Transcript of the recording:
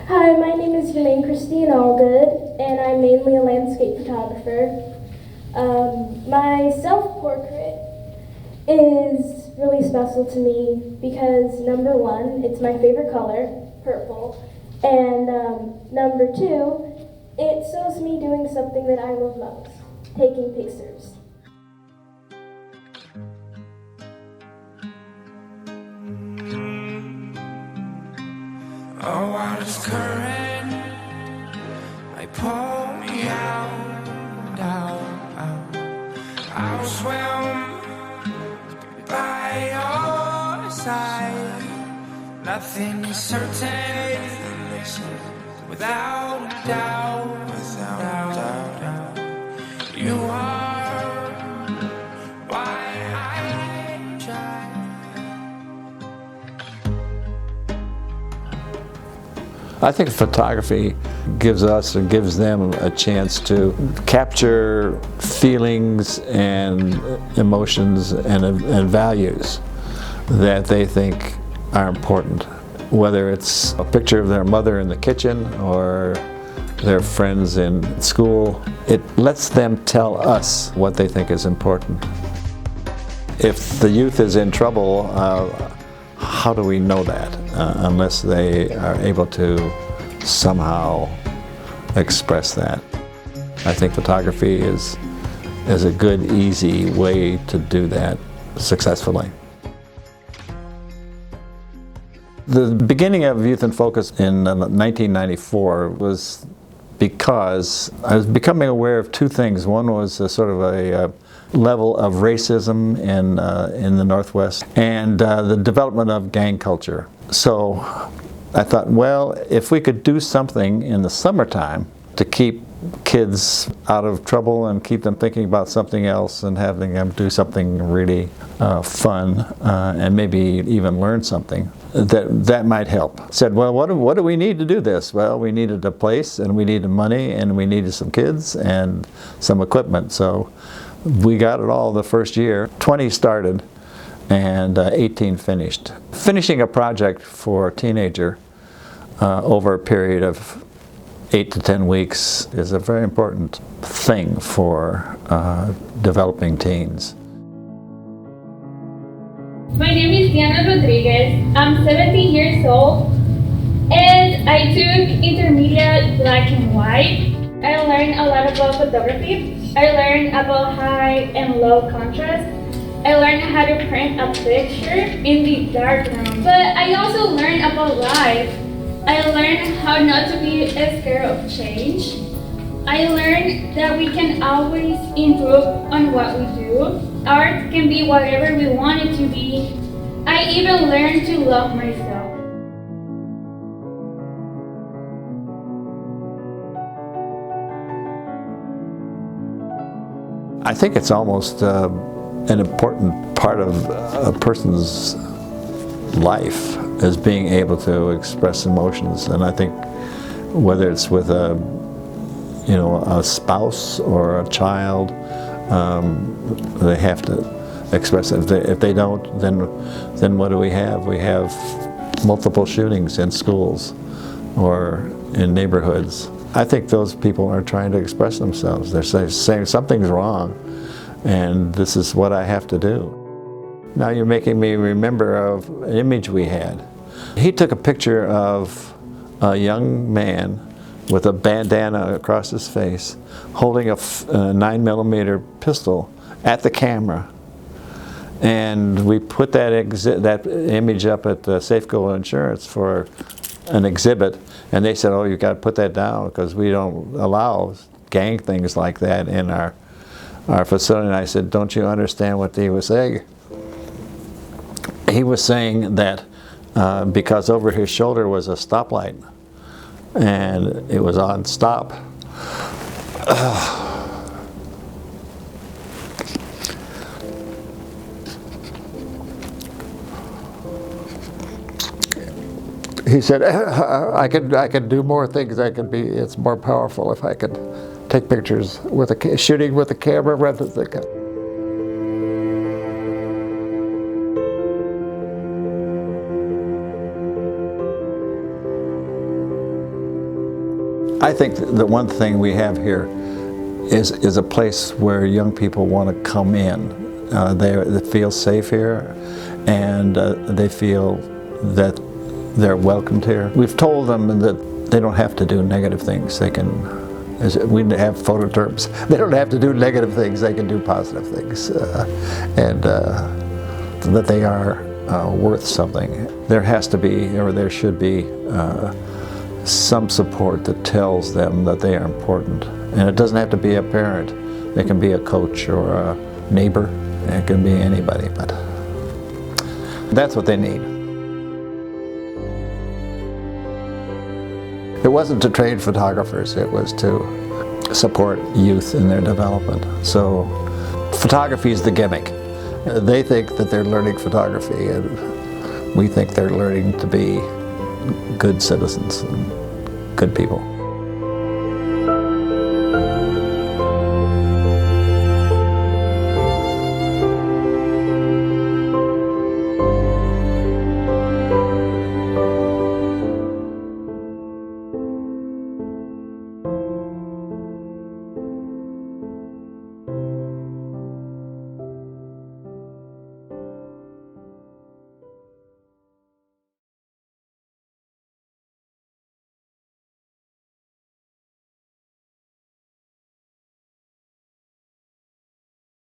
Hi, my name is Jermaine Christine Allgood, and I'm mainly a landscape photographer. My self-portrait is really special to me because number one, it's my favorite color, purple, and number two, it shows me doing something that I love most, taking pictures. Oh, water's current, I pull me out, out. I'll swim by your side. Nothing is certain, without a doubt, You are why I try. I think photography gives us and gives them a chance to capture feelings and emotions and values that they think are important. Whether it's a picture of their mother in the kitchen or their friends in school, it lets them tell us what they think is important. If the youth is in trouble, how do we know that unless they are able to somehow express that? I think photography is a good, easy way to do that successfully. The beginning of Youth in Focus in 1994 was because I was becoming aware of two things. One was a sort of a level of racism in the Northwest and the development of gang culture. So I thought, well, if we could do something in the summertime to keep kids out of trouble and keep them thinking about something else and having them do something really fun and maybe even learn something, that might help. I said, well, what do we need to do this? Well, we needed a place and we needed money and we needed some kids and some equipment. So we got it all the first year. 20 started and 18 finished. Finishing a project for a teenager over a period of 8 to 10 weeks is a very important thing for developing teens. My name is Diana Rodriguez. I'm 17 years old and I took intermediate black and white. I learned a lot about photography. I learned about high and low contrast. I learned how to print a picture in the dark room. But I also learned about life. I learned how not to be scared of change. I learned that we can always improve on what we do. Art can be whatever we want it to be. I even learned to love myself. I think it's almost an important part of a person's life is being able to express emotions, and I think whether it's with a spouse or a child, they have to express it. If they don't, then what do we have? We have multiple shootings in schools or in neighborhoods. I think those people are trying to express themselves. They're saying something's wrong and this is what I have to do. Now you're making me remember of an image we had. He took a picture of a young man with a bandana across his face, holding a 9mm pistol at the camera. And we put that image up at Safeco Insurance for an exhibit, and they said, oh, you got to put that down because we don't allow gang things like that in our facility. And I said, don't you understand what he was saying? He was saying that because over his shoulder was a stoplight and it was on stop. He said, I could do more things. It's more powerful if I could take pictures with shooting with a camera rather than. I think the one thing we have here is a place where young people want to come in. They feel safe here, and they feel that they're welcomed here. We've told them that they don't have to do negative things. They can, as we have photo terms, they don't have to do negative things, they can do positive things. And that they are worth something. There has to be, or there should be, some support that tells them that they are important. And it doesn't have to be a parent. It can be a coach or a neighbor. It can be anybody, but that's what they need. It wasn't to train photographers, it was to support youth in their development. So photography is the gimmick. They think that they're learning photography, and we think they're learning to be good citizens and good people.